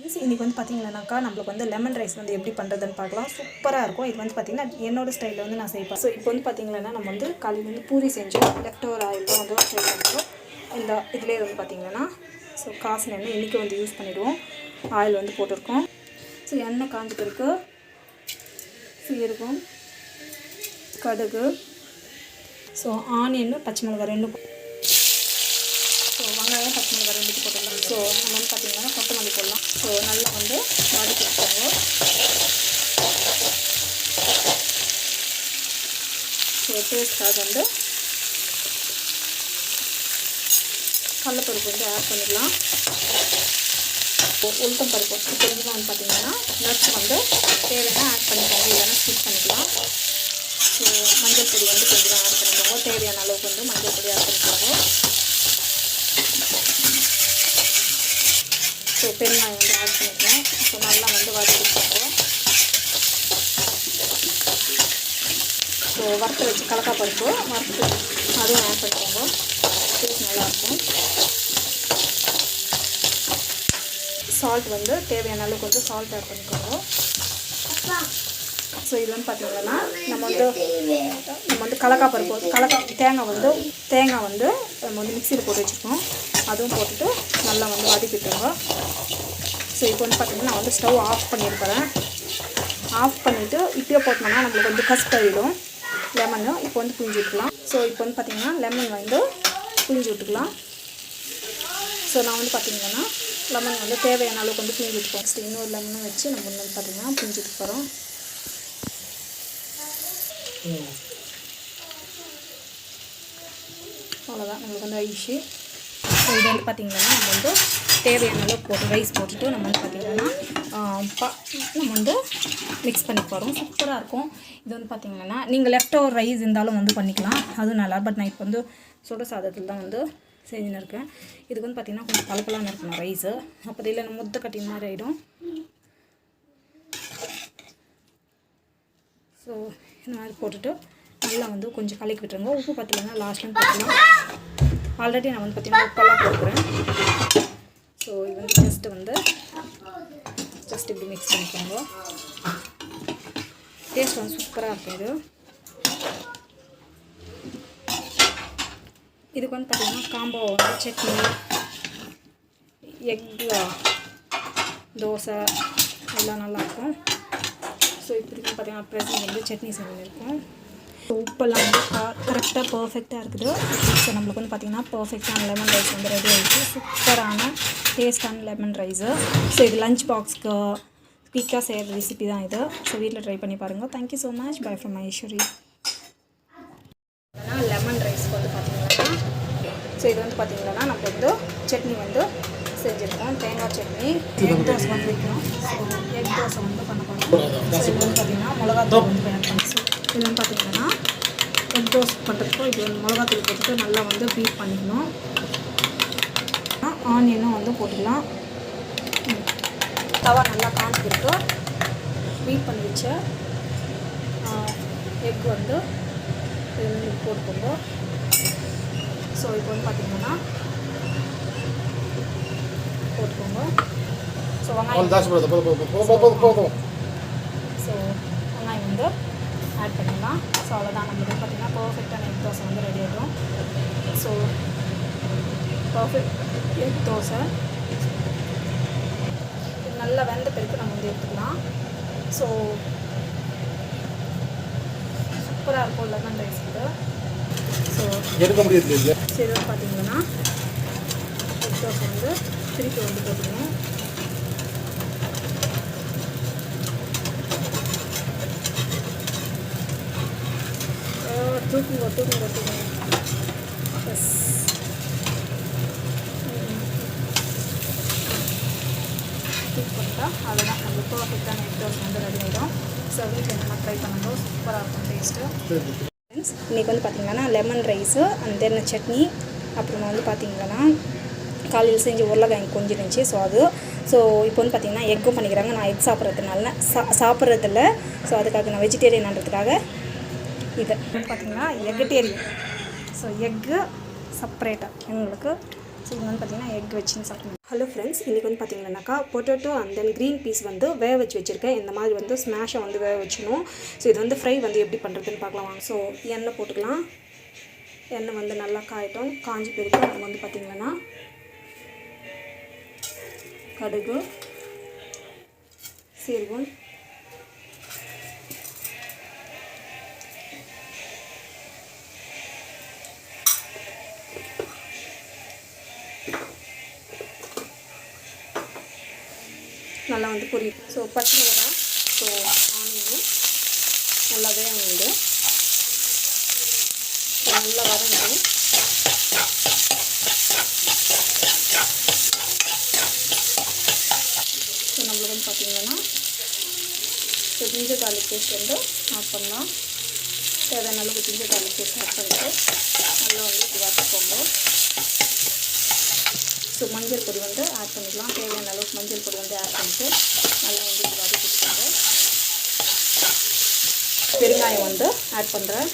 இன்றைக்கி வந்து பார்த்திங்கன்னாக்கா நம்மளுக்கு வந்து லெமன் ரைஸ் வந்து எப்படி பண்ணுறதுன்னு பார்க்கலாம். சூப்பராக இருக்கும். இது வந்து பார்த்திங்கன்னா என்னோடய ஸ்டைலில் வந்து நான் செய்வேன். ஸோ இப்போ வந்து பார்த்திங்கன்னா நம்ம வந்து காலையில் வந்து பூரி செஞ்சோம். லெஃப்ட் ஓவர் ஆயில் தான் வந்து ஃப்ரை பண்ணுறோம். இந்த இதிலே வந்து பார்த்திங்கன்னா ஸோ காசு எண்ணெய் இன்றைக்கி வந்து யூஸ் பண்ணிவிடுவோம். ஆயில் வந்து போட்டிருக்கோம். ஸோ எண்ணெய் காஞ்ச பிறகு சீரகம், கடுகு, ஸோ ஆனியன், பச்சை மிளகாய் 2, ஸோ வெங்காயம், பச்சை மிளகாய் 2 போட்டுடலாம். ஸோ நம்ம வந்து பார்த்திங்கன்னா கொத்தமல்லி போடலாம். ஸோ நல்லா வந்து வதக்கி வச்சுக்கோங்க. ஸோ டேஸ்ட்டாக வந்து கடலைப்பருப்பு வந்து ஆட் பண்ணிடலாம். உளுத்தம் பருப்பு கொஞ்சமாக வந்து பார்த்திங்கன்னா நட்ஸ் வந்து தேவையான ஆட் பண்ணிக்கோங்க, இல்லைன்னா ஸ்கிப் பண்ணிக்கலாம். ஸோ மஞ்சள் பொடி வந்து கொஞ்சம் ஆட் பண்ணிக்கோங்க. தேவையான அளவுக்கு வந்து மஞ்சள் பொடி ஆட் பண்ணிக்கோங்க. ஸோ பெருங்காயம் வந்து ஆட் பண்ணிக்கலாம். ஸோ நல்லா வந்து வதக்கிக்கோங்க. ஸோ வறுத்து வச்சு கடலக்காய் பருப்பு வறுத்து அதுவும் ஆட் பண்ணிக்கோங்க. டேஸ்ட் நல்லாயிருக்கும். சால்ட் வந்து தேவையான அளவுக்கு வந்து சால்ட் ஆட் பண்ணிக்கோங்க. ஸோ இது வந்து பார்த்திங்கன்னா நம்ம வந்து கடலக்காய் பருப்பு தேங்காய் வந்து நம்ம வந்து மிக்சியில் போட்டு வச்சுருக்கோம். அதுவும் போட்டுட்டு நல்லா வந்து வதக்கிட்டுருங்க. ஸோ இப்போ வந்து பார்த்திங்கன்னா நான் வந்து ஸ்டவ் ஆஃப் பண்ணியிருக்கிறேன். ஆஃப் பண்ணிவிட்டு இப்படியே போட்டோம்னா நம்மளுக்கு வந்து கஷ்டாயிடும். லெமனு இப்போ வந்து புழிஞ்சு விட்டுக்கலாம். ஸோ இப்போ வந்து பார்த்திங்கன்னா லெமன் வந்து புழிஞ்சு விட்டுக்கலாம். ஸோ நான் வந்து பார்த்திங்கன்னா லெமன் வந்து தேவையான அளவுக்கு வந்து புழிஞ்சு விட்டுப்போம். ஃபஸ்ட்டு இன்னொரு லெமனும் வச்சு நம்ம வந்து பார்த்திங்கன்னா புழிஞ்சு விட்டு போகிறோம். அவ்வளோதான் நம்மளுக்கு வந்து ஐஷு. ஸோ இது வந்து பார்த்திங்கன்னா நம்ம வந்து தேவையான அளவுக்கு போட்டு ரைஸ் போட்டுட்டு நம்ம வந்து பார்த்திங்கன்னா நம்ம வந்து மிக்ஸ் பண்ணி போகிறோம். சூப்பராக இருக்கும். இது வந்து பார்த்திங்கன்னா நீங்கள் லெஃப்ட் ஓவர் ரைஸ் இருந்தாலும் வந்து பண்ணிக்கலாம், அதுவும் நல்லா. பட் நான் இப்போ வந்து சுட சாதத்தில் தான் வந்து செஞ்சுன்னு இருக்கேன். இதுக்கு வந்து பார்த்திங்கன்னா கொஞ்சம் பழப்பலான்னு இருக்கணும் ரைஸு, அப்போ இல்லை நம்ம முட்டை கட்டின மாதிரி ஆகிடும். ஸோ இந்த மாதிரி போட்டுட்டு நல்லா வந்து கொஞ்சம் கலக்கி விட்டுருங்க. உப்பு பத்தலைன்னா லாஸ்ட்லாம் போட்டுக்கலாம். ஆல்ரெடி நான் வந்து பார்த்திங்கன்னா உப்பெல்லாம் போட்டுக்கிறேன். ஸோ இது வந்து ஜஸ்ட் இப்படி மிக்ஸ் பண்ணிக்கோங்க. டேஸ்ட் வந்து சூப்பராக இருக்கும். இதுக்கு வந்து பார்த்திங்கன்னா காம்போ வந்து சட்னி, எக் தோசை எல்லாம் நல்லாயிருக்கும். ஸோ இப்படி பார்த்திங்கன்னா ப்ரெசன்ட் வந்து சட்னி செஞ்சுருக்கோம். ஸோ உப்பெல்லாம் வந்து கரெக்டாக பர்ஃபெக்டாக இருக்குது. ஸோ நம்மளுக்கு வந்து பார்த்திங்கன்னா பர்ஃபெக்டான லெமன் ரைஸ் வந்து ரெடி ஆகிடுச்சு. சூப்பரான டேஸ்டான லெமன் ரைஸு. ஸோ இது லஞ்ச் பாக்ஸ்க்கு குயிக்காக செய்கிற ரெசிபி தான் இது. ஸோ வீட்டில் ட்ரை பண்ணி பாருங்கள். Thank you so much. By from Ishari. Lemon rice வந்து பார்த்திங்கன்னா ஸோ இது வந்து பார்த்திங்கன்னா நம்ம வந்து சட்னி வந்து செஞ்சுருக்கோம். தேங்காய் சட்னி, எக் தோசை வந்து வைக்கிறோம். ஸோ எக் தோசை வந்து பண்ண போகிறோம். ஸோ இது வந்து பார்த்திங்கன்னா மிளகாத்தூள் வந்து ஆட் பண்ணி, ஸோ இது வந்து பார்த்திங்கன்னா எக் தோசை பண்ணுறதுக்கும் இது வந்து மிளகாத்தூள் போட்டுட்டு நல்லா வந்து பீட் பண்ணிக்கணும். ஆனியனும் வந்து போட்டுக்கலாம். தவா நல்லா காஞ்சிருக்கு. பீட் பண்ணி வச்ச எக் வந்து இது போட்டுக்கோங்க. ஸோ இப்போ வந்து பார்த்திங்கன்னா போட்டுக்கோங்க. ஸோ வெங்காயம் வந்து ஆட் பண்ணிடலாம். ஸோ அவ்வளோதான் நம்மளுக்கு பார்த்திங்கன்னா பர்ஃபெக்டான எக் தோசை வந்து ரெடி ஆகிடும். ஸோ பர்ஃபெக்ட் எக் தோசை நல்லா வெந்த பிறகு நம்ம வந்து எடுத்துக்கலாம். ஸோ சூப்பராக இருக்கும் லெமன் ரைஸ் இது. ஸோ எடுக்க முடியாது. சரி வந்து பார்த்திங்கன்னா எக் தோசை வந்து திருப்பி வந்து போட்டுக்கணும். தூக்குங்க. எஸ் தூக்கு பண்ணிட்டா அதுதான் நம்மளுக்கு பர்ஃபெக்டான எக் தோசை வந்து ரெடி ஆகிடும். ஸோ வீட்டில் நம்ம ட்ரை பண்ணும்போது சூப்பராக இருக்கும் டேஸ்ட்டு. இன்றைக்கி வந்து பார்த்திங்கன்னா lemon rice and then chutney, அப்புறமா வந்து பார்த்திங்கன்னா காலையில் செஞ்சு உருளைக்கிழங்கு கொஞ்சம் இருந்துச்சு. ஸோ இப்போ வந்து பார்த்திங்கன்னா எக்கும் பண்ணிக்கிறாங்க. நான் எக் சாப்பிட்றதில்ல. ஸோ அதுக்காக நான் வெஜிடேரியன்ன்றதுக்காக இது வந்து பார்த்திங்கன்னா எக்கட்டேரியன். ஸோ எக்கு செப்பரேட்டாக எங்களுக்கு ஸோ இது வந்து பார்த்திங்கன்னா எக் வச்சுன்னு சாப்பிடணும். ஹலோ ஃப்ரெண்ட்ஸ், இன்றைக்கி வந்து பார்த்திங்கன்னாக்கா potato and then green peas வந்து வேக வச்சுருக்கேன். இந்த மாதிரி வந்து ஸ்மாஷை வந்து வேக வச்சுணும். ஸோ இது வந்து ஃப்ரை வந்து எப்படி பண்ணுறதுன்னு பார்க்கலாம் வாங்க. ஸோ எண்ணெய் போட்டுக்கலாம். எண்ணெய் வந்து நல்லா காயட்டும். காஞ்சி பிறகு நம்ம வந்து பார்த்திங்கன்னா கடுகு, சீரகம், நல்லா வந்து பொரியும். ஸோ பச்சை மிளகாய், ஸோ ஆனியன் நல்லா வேகணும். வந்து நல்லா வதங்கும். ஸோ நம்மளுக்கு வந்து பார்த்திங்கன்னா ஸோ ஜிஞ்சர் கார்லிக் பேஸ்ட் வந்து ஆட் பண்ணலாம். தேவையான அளவுக்கு ஜிஞ்சர் கார்லிக் பேஸ்ட் ஆட் பண்ணிட்டு நல்லா வந்து இது வதக்கிக்கோங்க. ஸோ மஞ்சள் பொடி வந்து ஆட் பண்ணிக்கலாம். தேவையான அளவுக்கு மஞ்சள் பொடி வந்து ஆட் பண்ணிட்டு நல்லா வந்து இது வதக்கிக்கோங்க. பெருங்காயம் வந்து ஆட் பண்ணுறேன்.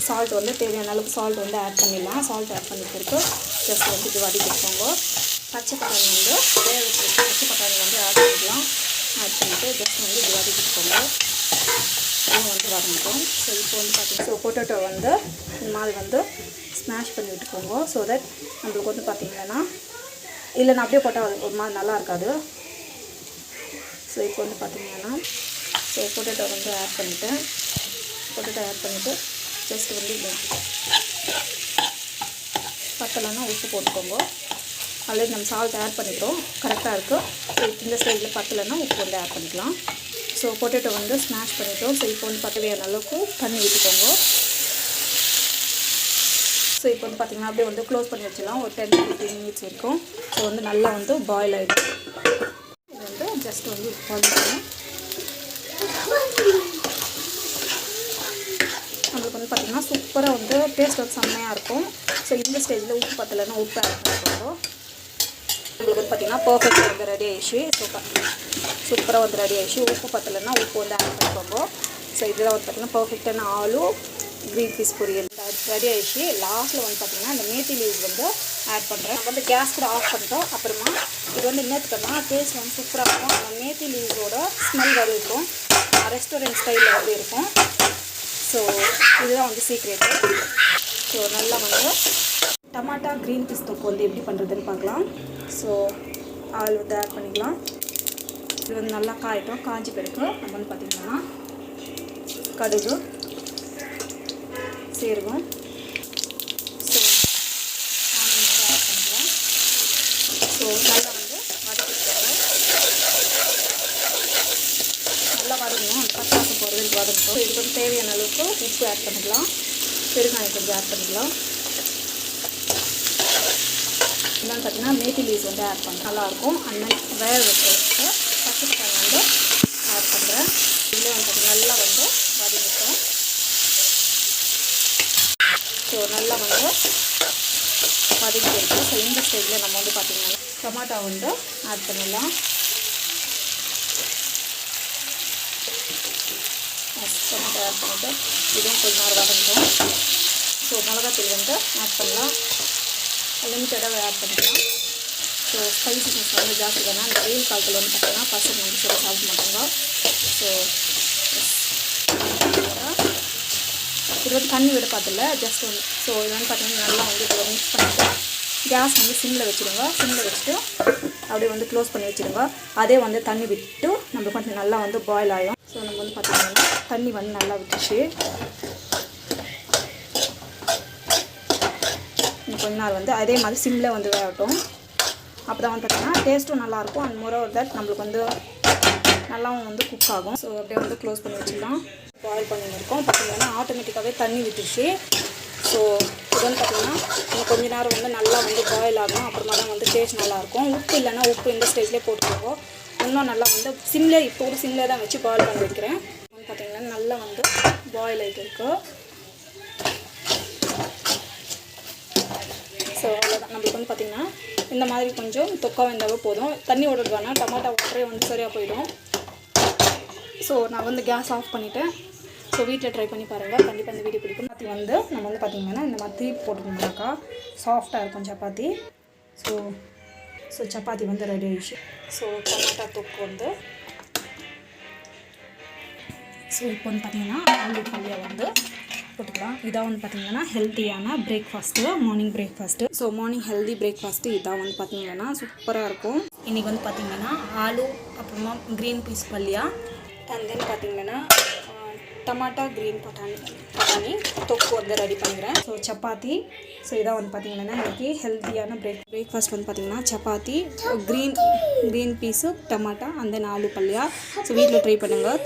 சால்ட் வந்து தேவையான அளவுக்கு சால்ட் வந்து ஆட் பண்ணிடலாம். சால்ட் ஆட் பண்ணிட்டு ஜஸ்ட் வந்து இது வதக்கிக்கோங்க. பச்சை பட்டாணி வந்து வேக வச்சுட்டு பச்சை பட்டாணி வந்து ஆட் பண்ணிக்கலாம். ஆட் பண்ணிவிட்டு ஜஸ்ட் வந்து இது வதக்கிக்கோங்க. இதுவும் வந்து வரணும். ஸோ இப்போ வந்து பார்த்திங்கன்னா ஸோ பொட்டேட்டோ வந்து இந்த மாதிரி வந்து ஸ்மாஷ் பண்ணி விட்டுக்கோங்க. ஸோ தட் நம்மளுக்கு வந்து பார்த்திங்கன்னா இல்லைன்னா அப்படியே போட்டால் அது ஒரு மாதிரி நல்லா இருக்காது. ஸோ இப்போ வந்து பார்த்திங்கன்னா ஸோ பொட்டேட்டோ வந்து ஆட் பண்ணிவிட்டு ஜஸ்ட் வந்து பத்தலைன்னா உப்பு போட்டுக்கோங்க. ஆல்ரெடி நம்ம சால்ட் ஆட் பண்ணிக்கிறோம், கரெக்டாக இருக்கும். ஸோ இந்த ஸ்டேஜில் பத்தலைன்னா உப்பு வந்து ஆட் பண்ணிக்கலாம். ஸோ பொட்டேட்டோ வந்து ஸ்மாஷ் பண்ணிட்டோம். ஸோ இப்போ வந்து தேவையான அளவுக்கு தண்ணி ஊற்றிக்கோங்க. ஸோ இப்போ வந்து பார்த்திங்கன்னா அப்படியே வந்து க்ளோஸ் பண்ணி வச்சிடலாம். ஒரு 10-15 மினிட்ஸ் இருக்கும். ஸோ வந்து நல்லா வந்து பாயில் ஆகிடும். இது வந்து ஜஸ்ட் வந்து பாயில் நம்மளுக்கு வந்து பார்த்திங்கன்னா சூப்பராக வந்து டேஸ்ட் வந்து செம்மையாக இருக்கும். ஸோ இந்த ஸ்டேஜில் உப்பு பத்தலைன்னா உப்பு ஆட் பண்ணிக்கோங்க. நம்மளுக்கு வந்து பார்த்திங்கன்னா பர்ஃபெக்டாக வந்து ரெடி ஆகிடுச்சு. சூப்பராக வந்து ரெடி ஆகிடுச்சு. உப்பு பத்தலைன்னா உப்பு வந்து ஆட் பண்ணிக்கோங்க. ஸோ இதில் வந்து பார்த்திங்கன்னா பர்ஃபெக்டான ஆலு க்ரீன் பீஸ் பொரியல் ரெடி ஆகிடுச்சு. லாஸ்ட்டில் வந்து பார்த்திங்கன்னா இந்த மேத்தி லீவ்ஸ் வந்து ஆட் பண்ணுறேன். நம்ம வந்து கேஸ் கூட ஆஃப் பண்ணிட்டோம். அப்புறமா இது வந்து என்னத்துக்குன்னா டேஸ்ட் வந்து சூப்பராக இருக்கும். அந்த மேத்தி லீவ்ஸோட ஸ்மெல் வர இருக்கும். ரெஸ்டாரண்ட் ஸ்டைலில் வந்து இருக்கும். ஸோ இதுதான் வந்து சீக்ரெட்டு. ஸோ நல்லா வந்து டமாட்டா க்ரீன் பீஸ் தொக்கு வந்து எப்படி பண்ணுறதுன்னு பார்க்கலாம். ஸோ ஆயில் வந்து ஆட் பண்ணிக்கலாம். இது வந்து நல்லா காயட்டும். காஞ்சி பிறகு நம்ம வந்து பார்த்திங்கன்னா கடுகு, சீரகம், ஸோ ஆனியன் வந்து ஆட் பண்ணிக்கலாம். ஸோ நல்லா வந்து வதக்கிட்டாங்க. நல்லா வதங்கணும். அந்த பச்சை வாசம் போகிற வரைக்கும் வதங்கணும். இதுக்கு வந்து தேவையான அளவுக்கு உப்பு ஆட் பண்ணிக்கலாம். பெருங்காயம் கொஞ்சம் ஆட் பண்ணிக்கலாம். என்னென்னு பார்த்தீங்கன்னா மேத்தி லீவ்ஸ் வந்து ஆட் பண்ணுறேன், நல்லாயிருக்கும். அந்த மாதிரி வேக வச்சுட்டு பச்சை பட்டாணி வந்து ஆட் பண்ணுறேன். இதில் வந்து நல்லா வந்து வதக்கிட்டோம். ஸோ நல்லா வந்து வதக்கி இருக்கும். ஸோ இந்த ஸ்டேஜில் நம்ம வந்து பார்த்திங்கன்னா டொமாட்டோ வந்து ஆட் பண்ணிடலாம். டொமாட்டோ ஆட் பண்ணிவிட்டு இதுவும் கொஞ்சம் நேரம் வதங்கிட்டோம். ஸோ மிளகாத்தூள் வந்து ஆட் பண்ணலாம். லிமிட்டடாக ஆட் பண்ணிக்கலாம். ஸோ ஸ்பைசினஸ் வந்து ஜாஸ்தி தானே. அந்த வெயில் காலத்தில் வந்து பார்த்திங்கன்னா பசங்க வந்து சரி சாப்பிட மாட்டாங்க. ஸோ இது வந்து தண்ணி விட பார்த்தில்ல ஜஸ்ட் வந்து. ஸோ இது வந்து பார்த்திங்கன்னா நல்லா வந்து இதை மிக்ஸ் பண்ணிவிட்டு கேஸ் வந்து சிம்மில் வச்சுருங்க. சிம்மில் வச்சுட்டு அப்படியே வந்து க்ளோஸ் பண்ணி வச்சுருங்க. அதே வந்து தண்ணி விட்டு நம்மளுக்கு கொஞ்சம் நல்லா வந்து பாயில் ஆகும். ஸோ நம்ம வந்து பார்த்திங்கன்னா தண்ணி வந்து நல்லா விட்டுச்சு. கொஞ்ச நேரம் வந்து அதே மாதிரி சிம்மில் வந்து வேகட்டும். அப்போ தான் வந்து பார்த்திங்கன்னா டேஸ்ட்டும் நல்லாயிருக்கும். அண்ட் மோரோவர் தட் நம்மளுக்கு வந்து நல்லாவும் வந்து குக் ஆகும். ஸோ அப்படியே வந்து க்ளோஸ் பண்ணி வச்சுக்கலாம். பாயில் பண்ணியிருக்கோம். பார்த்திங்கன்னா ஆட்டோமேட்டிக்காகவே தண்ணி விட்டுச்சு. ஸோ இது வந்து பார்த்திங்கன்னா இன்னும் கொஞ்ச நேரம் வந்து நல்லா வந்து பாயில் ஆகும். அப்புறமா தான் வந்து டேஸ்ட் நல்லாயிருக்கும். உப்பு இல்லைன்னா உப்பு இந்த ஸ்டேஜ்லேயே போட்டுக்கோங்க. இன்னும் நல்லா வந்து சிம்மில் இப்போ ஒரு சிம்மில் தான் வச்சு பாயில் பண்ணி வைக்கிறேன். வந்து பார்த்திங்கன்னா நல்லா வந்து பாயில் ஆகிட்டு இருக்கு. ஸோ அவ்வளோதான். நம்மளுக்கு வந்து பார்த்திங்கன்னா இந்த மாதிரி கொஞ்சம் தொக்கா வந்தாவே போதும். தண்ணி விடுறதுனா டமாட்டா வாட்டரே வந்து சரியாக போயிடும். ஸோ நான் வந்து கேஸ் ஆஃப் பண்ணிவிட்டேன். ஸோ வீட்டில் ட்ரை பண்ணி பாருங்கள். கண்டிப்பாக இந்த வீடியோ பிடிக்கும். சப்பாத்தி வந்து நம்ம வந்து பார்த்திங்கன்னா இந்த மாதிரி போட்டுக்கணும்னாக்கா சாஃப்டாக இருக்கும் சப்பாத்தி. ஸோ சப்பாத்தி வந்து ரெடி ஆகிடுச்சு. ஸோ டமாட்டா தொக்கு வந்து ஸோ இப்போ வந்து பார்த்திங்கன்னா ஆலு பல்லியா வந்து போட்டுக்கலாம். இதான் வந்து பார்த்திங்கன்னா ஹெல்த்தியான breakfast, morning breakfast. So morning healthy breakfast இதான் வந்து பார்த்திங்கன்னா சூப்பராக இருக்கும். இன்றைக்கி வந்து பார்த்திங்கன்னா ஆலு, அப்புறமா green peas Ballia, and then பார்த்திங்கன்னா டமாட்டா க்ரீன் பட்டாணி தொக்கு வந்து ரெடி பண்ணிக்கிறேன். ஸோ சப்பாத்தி. ஸோ இதான் வந்து பார்த்திங்கன்னா இன்றைக்கி ஹெல்த்தியான பிரேக்ஃபாஸ்ட் வந்து பார்த்திங்கன்னா chapati, green peas, tomato, and then aloo palya. So வீட்டில் ட்ரை பண்ணுங்கள்.